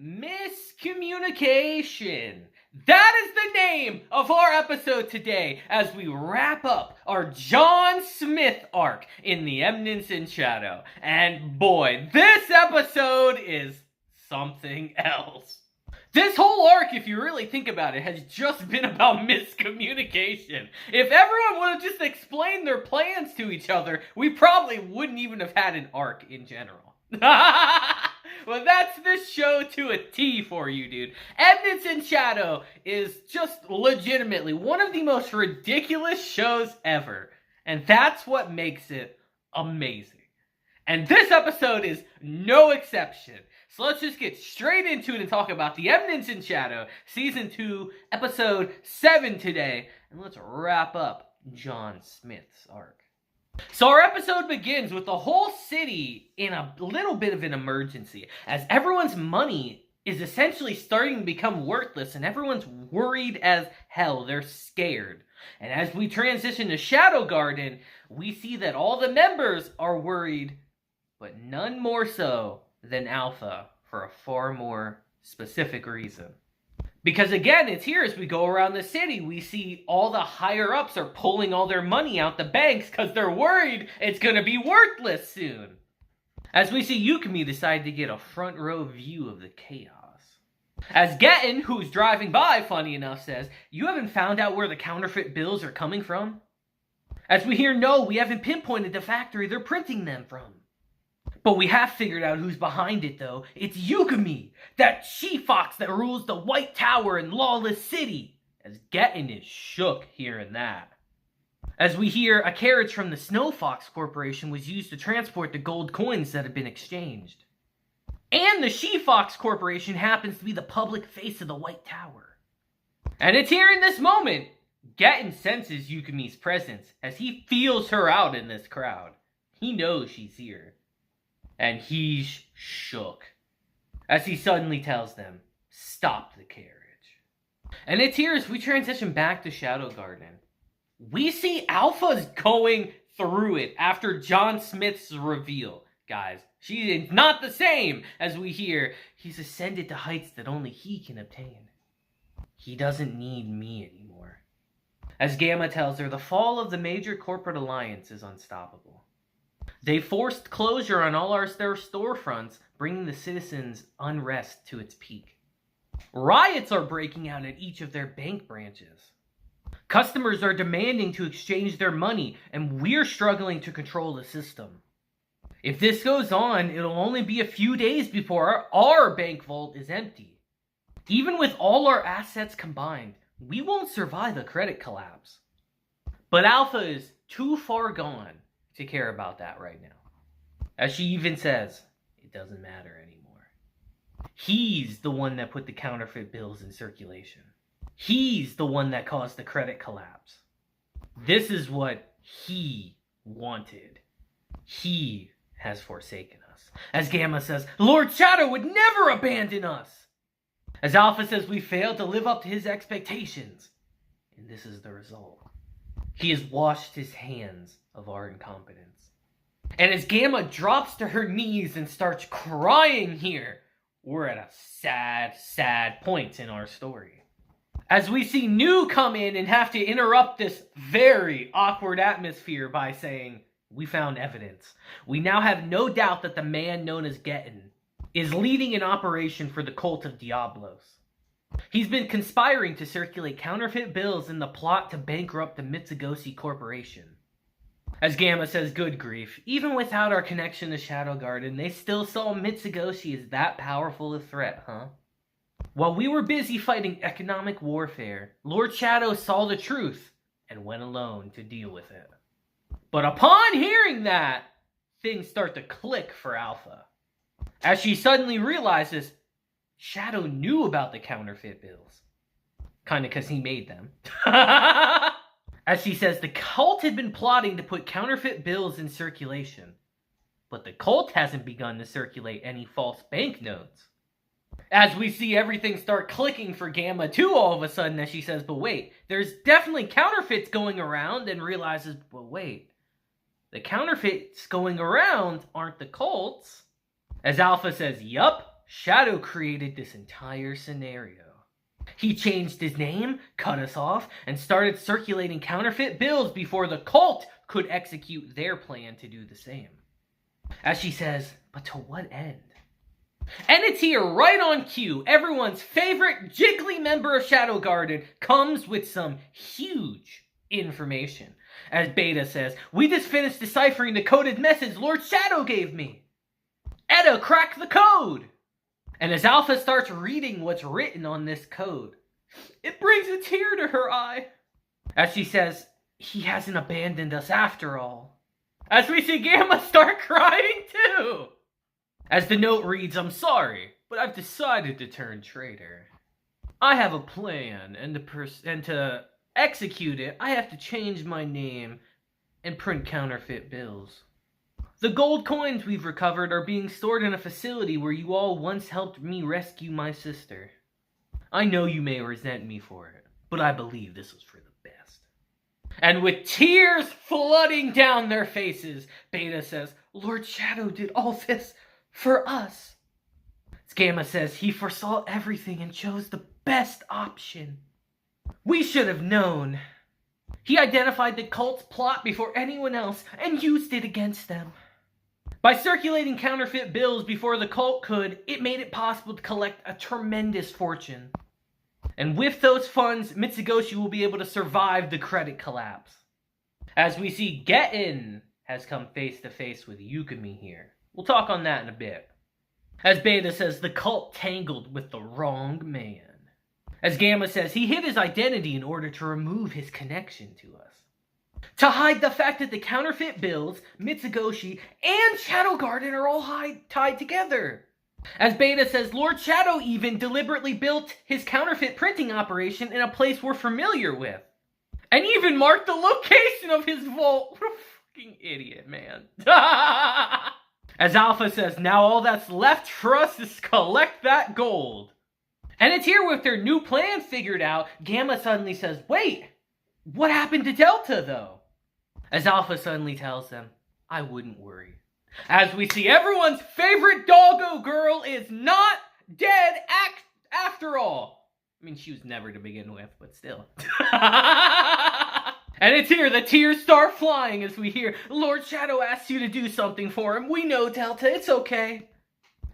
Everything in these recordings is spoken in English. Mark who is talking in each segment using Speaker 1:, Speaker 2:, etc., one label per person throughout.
Speaker 1: Miscommunication. That is the name of our episode today as we wrap up our John Smith arc in the Eminence in Shadow. And boy, this episode is something else. This whole arc, if you really think about it, has just been about miscommunication. If everyone would have just explained their plans to each other, we probably wouldn't even have had an arc in general. Well, that's this show to a T for you, dude. Eminence in Shadow is just legitimately one of the most ridiculous shows ever. And that's what makes it amazing. And this episode is no exception. So let's just get straight into it and talk about the Eminence in Shadow, Season 2, Episode 7 today. And let's wrap up John Smith's arc. So our episode begins with the whole city in a little bit of an emergency, as everyone's money is essentially starting to become worthless and everyone's worried as hell. They're scared. And as we transition to Shadow Garden, we see that all the members are worried, but none more so than Alpha for a far more specific reason. Because again, it's here as we go around the city, we see all the higher-ups are pulling all their money out the banks because they're worried it's going to be worthless soon. As we see Yukimi decide to get a front row view of the chaos. As Getten, who's driving by, funny enough, says, "You haven't found out where the counterfeit bills are coming from?" As we hear, "No, we haven't pinpointed the factory they're printing them from." But we have figured out who's behind it, though. It's Yukimi, that she-fox that rules the White Tower and Lawless City. As Getten is shook hearing that. As we hear, a carriage from the Snow Fox Corporation was used to transport the gold coins that had been exchanged. And the She-Fox Corporation happens to be the public face of the White Tower. And it's here in this moment, Getten senses Yukimi's presence as he feels her out in this crowd. He knows she's here. And he's shook as he suddenly tells them, "Stop the carriage." And it's here as we transition back to Shadow Garden. We see Alpha's going through it after John Smith's reveal. Guys, she is not the same as we hear. He's ascended to heights that only he can obtain. He doesn't need me anymore. As Gamma tells her, the fall of the major corporate alliance is unstoppable. They forced closure on all their storefronts, bringing the citizens' unrest to its peak. Riots are breaking out at each of their bank branches. Customers are demanding to exchange their money, and we're struggling to control the system. If this goes on, it'll only be a few days before our bank vault is empty. Even with all our assets combined, we won't survive a credit collapse. But Alpha is too far gone to care about that right now. As she even says, it doesn't matter anymore. He's the one that put the counterfeit bills in circulation. He's the one that caused the credit collapse. This is what he wanted. He has forsaken us. As Gamma says, Lord Shadow would never abandon us. As Alpha says, we failed to live up to his expectations. And this is the result. He has washed his hands of our incompetence. And as Gamma drops to her knees and starts crying here, we're at a sad, sad point in our story. As we see New come in and have to interrupt this very awkward atmosphere by saying, "We found evidence. We now have no doubt that the man known as Getten is leading an operation for the cult of Diablos. He's been conspiring to circulate counterfeit bills in the plot to bankrupt the Mitsugoshi Corporation." As Gamma says, good grief, even without our connection to Shadow Garden, they still saw Mitsugoshi as that powerful a threat, huh? While we were busy fighting economic warfare, Lord Shadow saw the truth and went alone to deal with it. But upon hearing that, things start to click for Alpha. As she suddenly realizes Shadow knew about the counterfeit bills. Kinda because he made them. As she says, the cult had been plotting to put counterfeit bills in circulation. But the cult hasn't begun to circulate any false banknotes. As we see everything start clicking for Gamma too all of a sudden as she says, but wait, there's definitely counterfeits going around, and realizes, but wait, the counterfeits going around aren't the cults. As Alpha says, yup, Shadow created this entire scenario. He changed his name, cut us off, and started circulating counterfeit bills before the cult could execute their plan to do the same. As she says, but to what end? And it's here, right on cue, everyone's favorite jiggly member of Shadow Garden comes with some huge information. As Beta says, we just finished deciphering the coded message Lord Shadow gave me. Etta cracked the code! And as Alpha starts reading what's written on this code, it brings a tear to her eye. As she says, he hasn't abandoned us after all. As we see Gamma start crying too. As the note reads, I'm sorry, but I've decided to turn traitor. I have a plan, and to execute it, I have to change my name and print counterfeit bills. The gold coins we've recovered are being stored in a facility where you all once helped me rescue my sister. I know you may resent me for it, but I believe this was for the best. And with tears flooding down their faces, Beta says, Lord Shadow did all this for us. Gamma says he foresaw everything and chose the best option. We should have known. He identified the cult's plot before anyone else and used it against them. By circulating counterfeit bills before the cult could, it made it possible to collect a tremendous fortune. And with those funds, Mitsugoshi will be able to survive the credit collapse. As we see, Getten has come face to face with Yukimi here. We'll talk on that in a bit. As Beta says, the cult tangled with the wrong man. As Gamma says, he hid his identity in order to remove his connection to us. To hide the fact that the counterfeit bills, Mitsugoshi, and Shadow Garden are all tied together. As Beta says, Lord Shadow even deliberately built his counterfeit printing operation in a place we're familiar with. And even marked the location of his vault. What a fucking idiot, man. As Alpha says, now all that's left for us is to collect that gold. And it's here with their new plan figured out, Gamma suddenly says, wait, what happened to Delta though? As Alpha suddenly tells them, I wouldn't worry. As we see everyone's favorite doggo girl is not dead after all. I mean, she was never to begin with, but still. And it's here, the tears start flying as we hear, Lord Shadow asks you to do something for him. We know, Delta, it's okay.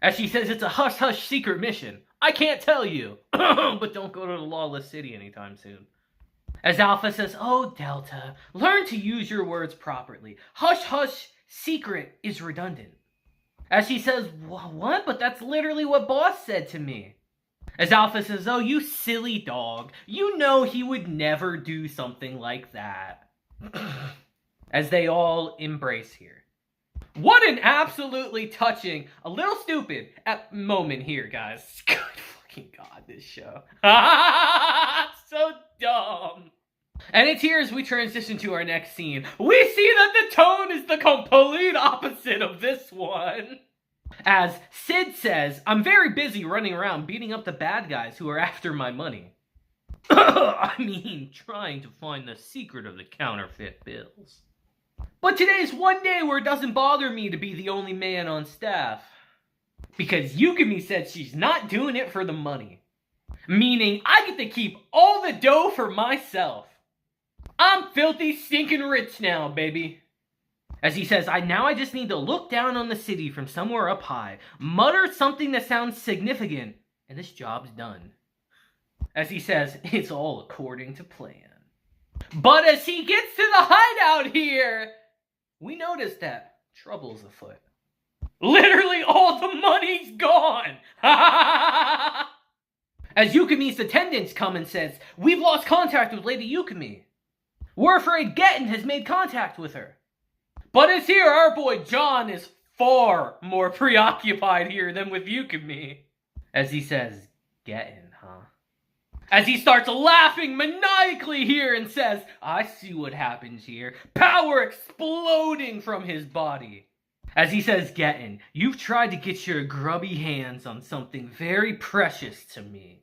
Speaker 1: As she says, it's a hush-hush secret mission. I can't tell you, but don't go to the Lawless City anytime soon. As Alpha says, oh, Delta, learn to use your words properly. Hush-hush secret is redundant. As she says, what? But that's literally what Boss said to me. As Alpha says, oh, you silly dog. You know he would never do something like that. As they all embrace here. What an absolutely touching, a little stupid moment here, guys. Good fucking God, this show. So dumb. And it's here as we transition to our next scene. We see that the tone is the complete opposite of this one. As Sid says, I'm very busy running around beating up the bad guys who are after my money. I mean, trying to find the secret of the counterfeit bills. But today's one day where it doesn't bother me to be the only man on staff. Because Yukimi said she's not doing it for the money. Meaning, I get to keep all the dough for myself. I'm filthy stinking rich now, baby. As he says, I just need to look down on the city from somewhere up high, mutter something that sounds significant, and this job's done. As he says, it's all according to plan. But as he gets to the hideout here, we notice that trouble's afoot. Literally all the money's gone! As Yukimi's attendants come and says, we've lost contact with Lady Yukimi. We're afraid Getten has made contact with her. But it's here, our boy John is far more preoccupied here than with Yukimi. As he says, Getten, huh? As he starts laughing maniacally here and says, I see what happens here. Power exploding from his body. As he says, Getten, you've tried to get your grubby hands on something very precious to me.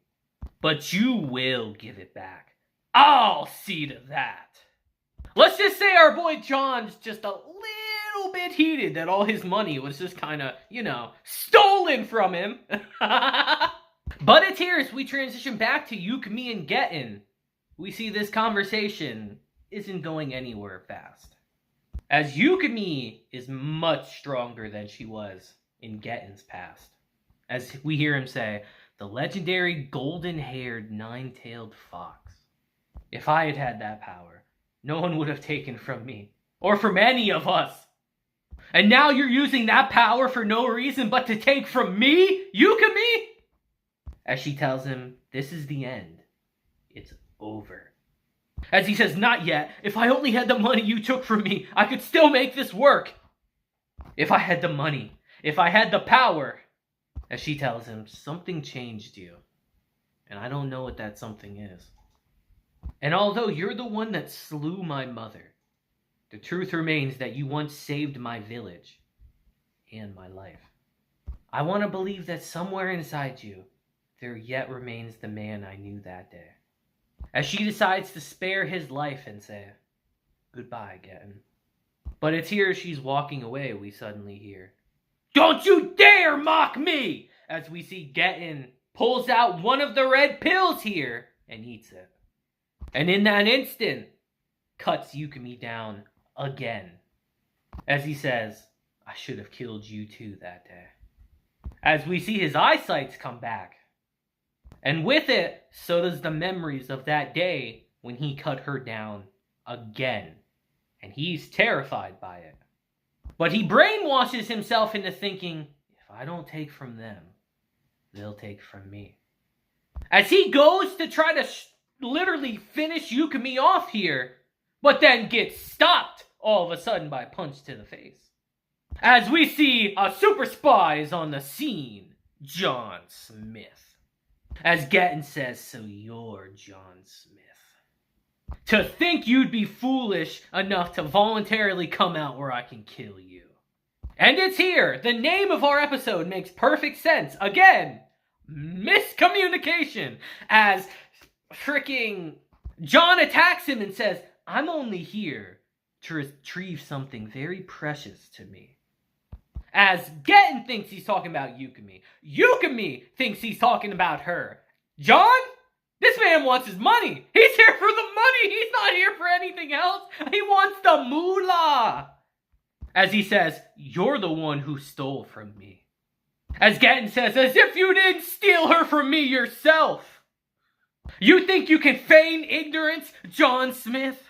Speaker 1: But you will give it back. I'll see to that. Let's just say our boy John's just a little bit heated that all his money was just kind of, stolen from him. But it's here as we transition back to Yukimi and Getten. We see this conversation isn't going anywhere fast, as Yukimi is much stronger than she was in Getten's past. As we hear him say, the legendary golden-haired nine-tailed fox. If I had had that power, no one would have taken from me, or from any of us. And now you're using that power for no reason but to take from me, Yukimi? As she tells him, this is the end. It's over. As he says, not yet. If I only had the money you took from me, I could still make this work. If I had the money, if I had the power. As she tells him, something changed you. And I don't know what that something is. And although you're the one that slew my mother, the truth remains that you once saved my village and my life. I want to believe that somewhere inside you, there yet remains the man I knew that day. As she decides to spare his life and say, goodbye, Getten. But it's here as she's walking away, we suddenly hear, don't you dare mock me! As we see Getten pulls out one of the red pills here and eats it. And in that instant, cuts Yukimi down again. As he says, I should have killed you too that day. As we see his eyesight come back. And with it, so does the memories of that day when he cut her down again. And he's terrified by it. But he brainwashes himself into thinking, if I don't take from them, they'll take from me. As he goes to try to literally finish Yukimi off here, but then gets stopped all of a sudden by a punch to the face. As we see a super spy is on the scene, John Smith. As Getten says, so you're John Smith. To think you'd be foolish enough to voluntarily come out where I can kill you. And it's here. The name of our episode makes perfect sense. Again, miscommunication. As freaking John attacks him and says, I'm only here to retrieve something very precious to me. As Getten thinks he's talking about Yukimi. Yukimi thinks he's talking about her. John? This man wants his money. He's here for the money. He's not here for anything else. He wants the moolah. As he says, you're the one who stole from me. As Getten says, as if you didn't steal her from me yourself. You think you can feign ignorance, John Smith?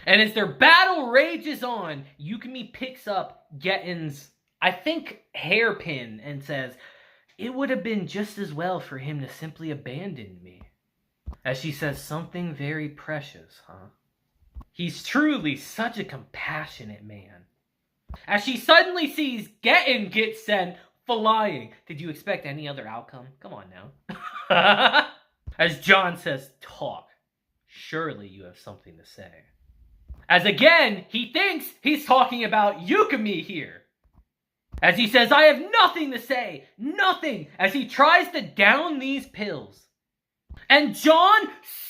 Speaker 1: And as their battle rages on, Yukimi picks up Getten's, I think, hairpin and says, it would have been just as well for him to simply abandon me. As she says, something very precious, huh? He's truly such a compassionate man. As she suddenly sees Getten get sent flying. Did you expect any other outcome? Come on now. As John says, talk. Surely you have something to say. As again, he thinks he's talking about Yukimi here. As he says, I have nothing to say. Nothing. As he tries to down these pills. And John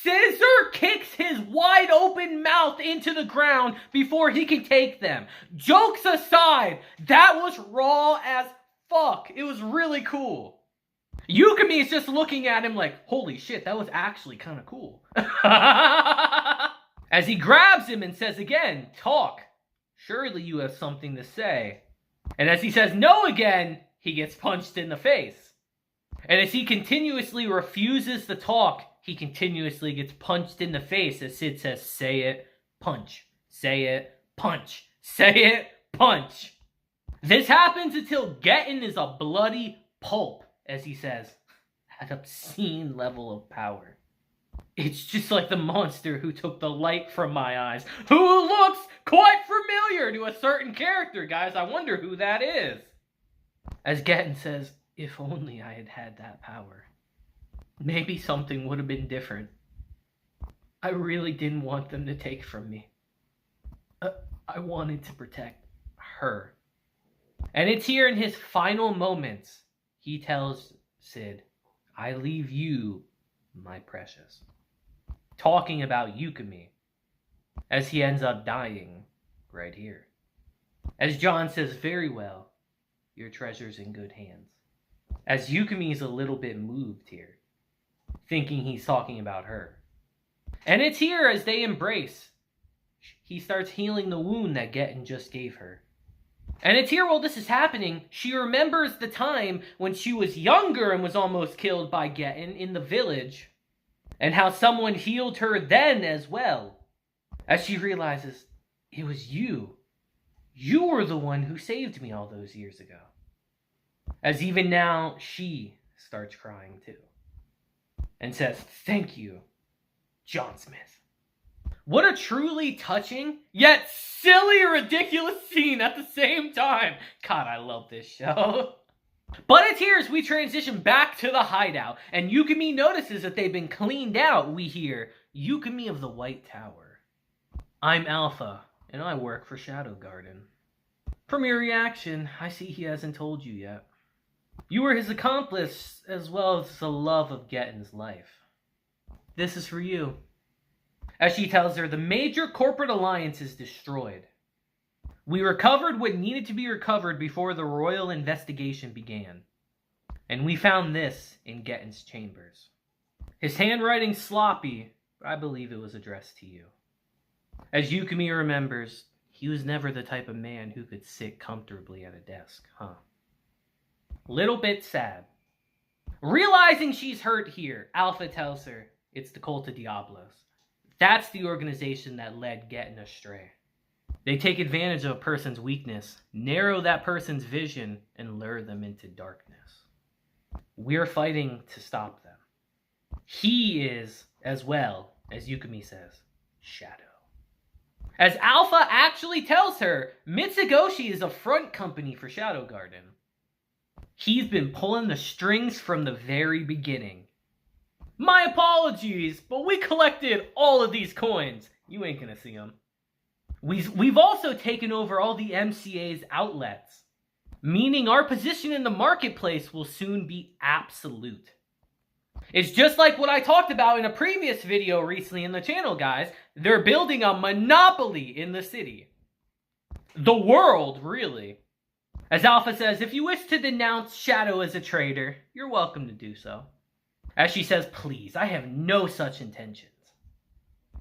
Speaker 1: scissor kicks his wide open mouth into the ground before he can take them. Jokes aside, that was raw as fuck. It was really cool. Yukimi is just looking at him like, holy shit, that was actually kind of cool. As he grabs him and says again, talk. Surely you have something to say. And as he says no again, he gets punched in the face. And as he continuously refuses to talk, he continuously gets punched in the face as Sid says, say it, punch, say it, punch, say it, punch. This happens until Getten is a bloody pulp, as he says, at obscene level of power. It's just like the monster who took the light from my eyes, who looks quite familiar to a certain character, guys. I wonder who that is. As Getten says, if only I had had that power. Maybe something would have been different. I really didn't want them to take from me. I wanted to protect her. And it's here in his final moments, he tells Sid, I leave you, my precious. Talking about Yukimi, as he ends up dying right here. As John says, very well, your treasure's in good hands. As Yukumi's a little bit moved here, thinking he's talking about her. And it's here as they embrace. He starts healing the wound that Getten just gave her. And it's here while this is happening, she remembers the time when she was younger and was almost killed by Getten in the village, and how someone healed her then as well. As she realizes, it was you. You were the one who saved me all those years ago. As even now, she starts crying too. And says, thank you, John Smith. What a truly touching, yet silly, ridiculous scene at the same time. God, I love this show. But it's here as we transition back to the hideout, and Yukimi notices that they've been cleaned out. We hear, Yukimi of the White Tower. I'm Alpha, and I work for Shadow Garden. From your reaction, I see he hasn't told you yet. You were his accomplice, as well as the love of Getten's life. This is for you. As she tells her, the major corporate alliance is destroyed. We recovered what needed to be recovered before the royal investigation began. And we found this in Getten's chambers. His handwriting's sloppy, but I believe it was addressed to you. As Yukimi remembers, he was never the type of man who could sit comfortably at a desk, huh? Little bit sad. Realizing she's hurt here, Alpha tells her it's the Cult of Diablos. That's the organization that led Getten astray. They take advantage of a person's weakness, narrow that person's vision, and lure them into darkness. We're fighting to stop them. He is, as well, as Yukimi says, Shadow. As Alpha actually tells her, Mitsugoshi is a front company for Shadow Garden. He's been pulling the strings from the very beginning. My apologies, but we collected all of these coins. You ain't gonna see them. We've also taken over all the MCA's outlets, meaning our position in the marketplace will soon be absolute. It's just like what I talked about in a previous video recently in the channel, guys. They're building a monopoly in the city. The world, really. As Alpha says, if you wish to denounce Shadow as a traitor, you're welcome to do so. As she says, please, I have no such intentions.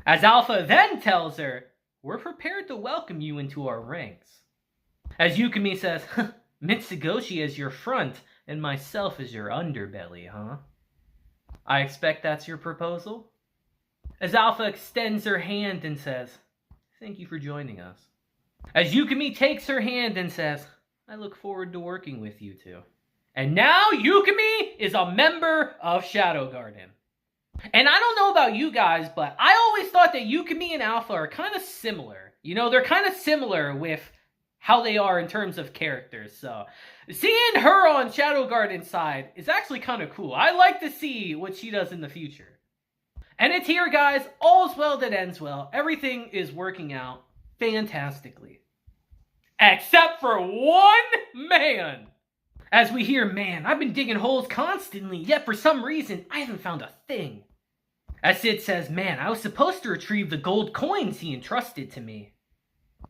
Speaker 1: As Alpha then tells her, we're prepared to welcome you into our ranks. As Yukimi says, Mitsugoshi as your front and myself as your underbelly, huh? I expect that's your proposal? As Alpha extends her hand and says, thank you for joining us. As Yukimi takes her hand and says, I look forward to working with you two. And now Yukimi is a member of Shadow Garden. And I don't know about you guys, but I always thought that Yukimi and Alpha are kind of similar. You know, they're kind of similar with how they are in terms of characters. So seeing her on Shadow Garden's side is actually kind of cool. I like to see what she does in the future. And it's here, guys. All's well that ends well. Everything is working out fantastically. Except for one man. As we hear, man, I've been digging holes constantly, yet for some reason, I haven't found a thing. As Sid says, man, I was supposed to retrieve the gold coins he entrusted to me.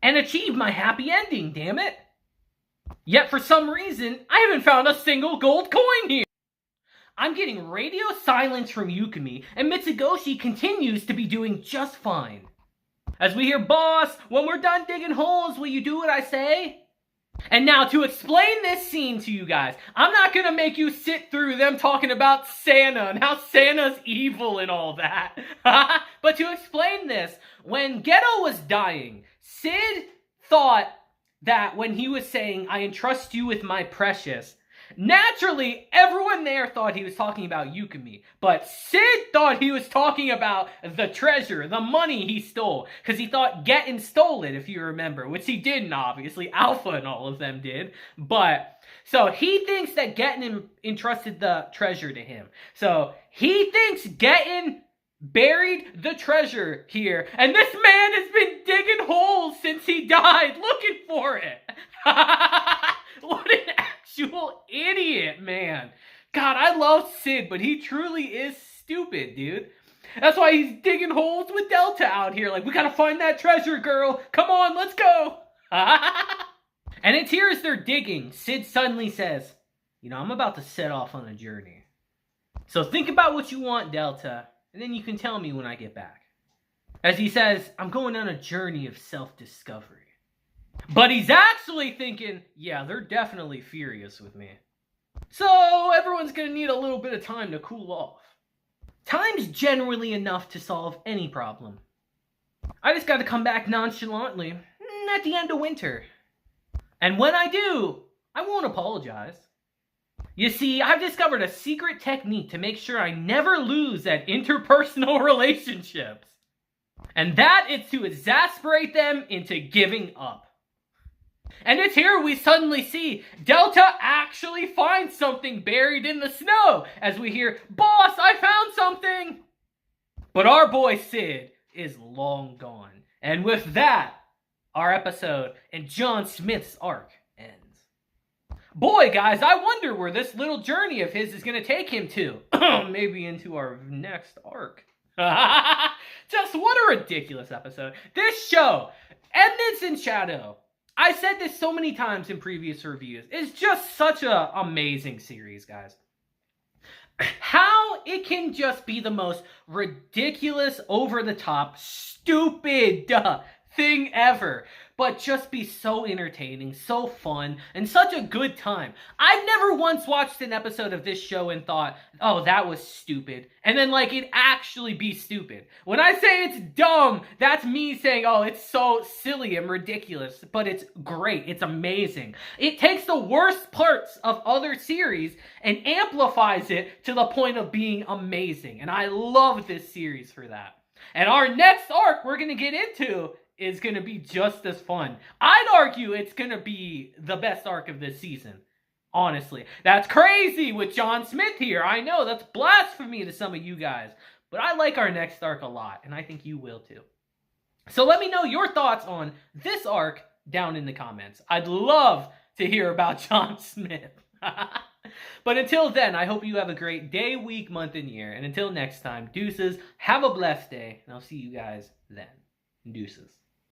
Speaker 1: And achieve my happy ending, damn it. Yet for some reason, I haven't found a single gold coin here. I'm getting radio silence from Yukimi, and Mitsugoshi continues to be doing just fine. As we hear, boss, when we're done digging holes, will you do what I say? And now, to explain this scene to you guys, I'm not going to make you sit through them talking about Santa and how Santa's evil and all that. But to explain this, when Geto was dying, Sid thought that when he was saying, I entrust you with my precious, naturally, everyone there thought he was talking about Yukimi. But Sid thought he was talking about the treasure, the money he stole. Because he thought Getten stole it, if you remember. Which he didn't, obviously. Alpha and all of them did. But, so he thinks that Getten entrusted the treasure to him. So, he thinks Getten buried the treasure here. And this man has been digging holes since he died, looking for it. What an actual idiot, man. God, I love Sid, but he truly is stupid, dude. That's why he's digging holes with Delta out here. Like, we gotta find that treasure, girl. Come on, let's go. And it's here as they're digging, Sid suddenly says, I'm about to set off on a journey. So think about what you want, Delta, and then you can tell me when I get back. As he says, I'm going on a journey of self-discovery. But he's actually thinking, yeah, they're definitely furious with me. So everyone's going to need a little bit of time to cool off. Time's generally enough to solve any problem. I just got to come back nonchalantly at the end of winter. And when I do, I won't apologize. You see, I've discovered a secret technique to make sure I never lose at interpersonal relationships. And that is to exasperate them into giving up. And it's here we suddenly see Delta actually finds something buried in the snow as we hear, "Boss, I found something!" But our boy Sid is long gone. And with that, our episode and John Smith's arc ends. Boy, guys, I wonder where this little journey of his is going to take him to. Maybe into our next arc. Just what a ridiculous episode. This show, Eminence in Shadow, I said this so many times in previous reviews, is just such an amazing series, guys. How it can just be the most ridiculous, over-the-top, stupid thing ever, but just be so entertaining, so fun, and such a good time. I've never once watched an episode of this show and thought, oh, that was stupid, and then it actually be stupid. When I say it's dumb, that's me saying, oh, it's so silly and ridiculous, but it's great, it's amazing. It takes the worst parts of other series and amplifies it to the point of being amazing, and I love this series for that. And our next arc we're going to get into is going to be just as fun. I'd argue it's going to be the best arc of this season. Honestly. That's crazy with John Smith here. I know, that's blasphemy to some of you guys. But I like our next arc a lot, and I think you will too. So let me know your thoughts on this arc down in the comments. I'd love to hear about John Smith. But until then, I hope you have a great day, week, month, and year. And until next time, deuces, have a blessed day, and I'll see you guys then. Deuces.